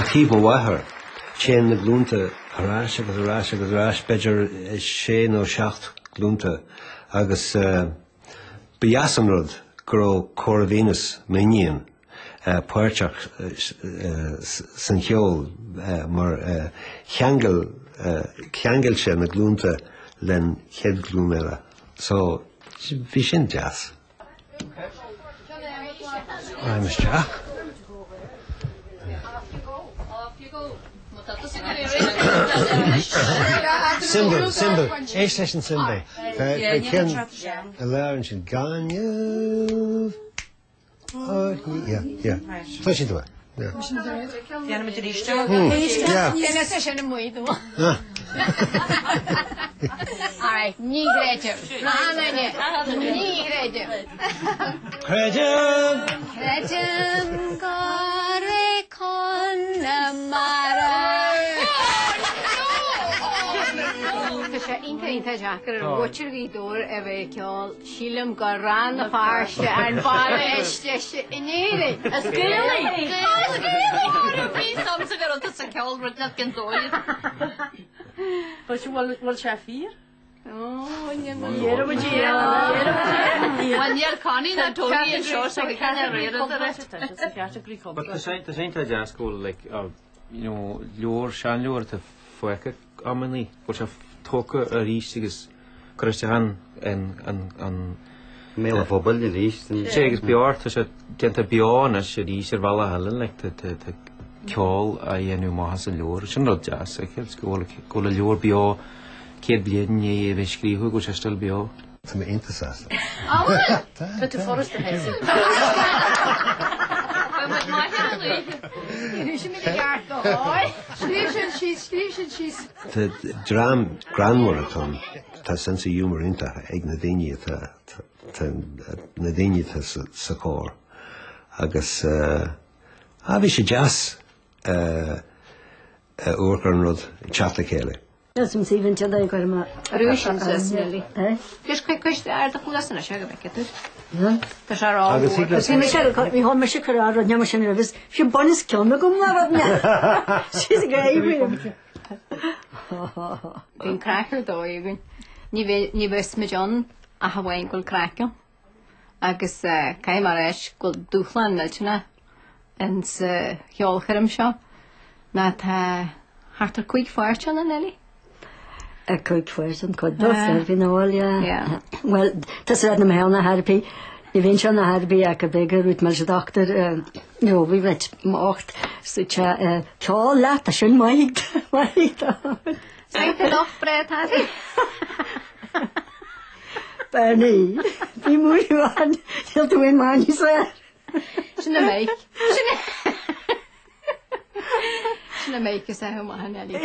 tíb ó wathair, chéan na glúnta arás beidir sé nó seacht glúnta agus bíasan rud go Cór Venus Minian páirteach san cheol mar cheangail sé na glúnta len chéad glún eile. So, bhí sin jazz. I'm a Jack. Symbol. Éis leis an symbol. Cén a leabhar sin Ganya. Yeah. Tá sin tú. Fianna me ríiste. Déna sé sin na muoidú. Alright, ní gréidir. Ní gréidir. Creidin gore con na mara. Inta Jackar ar bhuair Gweedore a bheith ceol sílim go ran na páirste ar Baile iste in Éirinn. A Gaelaí. Bhí samsa go rud sa ceol rud na cin dóid. Ba si bhfuil sé fír? Níor caní na tóí an seo sa cena réad. But the same time jazz school, like, leor, sean leor to foica amani, which have thoga a ríist agus Christian an Méle phobal i ríist. sé agus beár tá sé genta beána sé ríist ar bhalla hallan le ceol a dhéanú maithas an leor sin rud jazz go le leor beá céad bliain é bheith scríobh go sé still beá. Tá mé intasas. Tá tú forras de heisi. Tá drám granmarathon tá sensa humor inta ag na daine sa cór agus bhí sé jazz uachar an rud teachta chéile. Seosamh Stephen Jedi go ma Rúsin sa snelí. Gus chuiste ar do chulasna se go bheiceú. Tá sé rá. Agus bhí há me se chu ar ne sin agus fi bonus ceanna go mna si a gaibh. Bhín crachar dóibhín. Ní bheits me John a hahain goil cracham. Agus caiim mar éis goil dúchlan meiltena an sa cheolcharim seo. Na tá hartar cuig fáirte na Nelly. A coig fuirs an cod dos hí náil. Well, tas rad na mhéna harpi. Ní bhíonn se na harpi a go bigger út mar se doctor bhí bheit mácht sa ceol leat a sin maigh. Sainte doch bread hafi. Bernie, bhí múiríháin til tú in máni sa. Sinna méic. Sinna méic is a huma Nelly.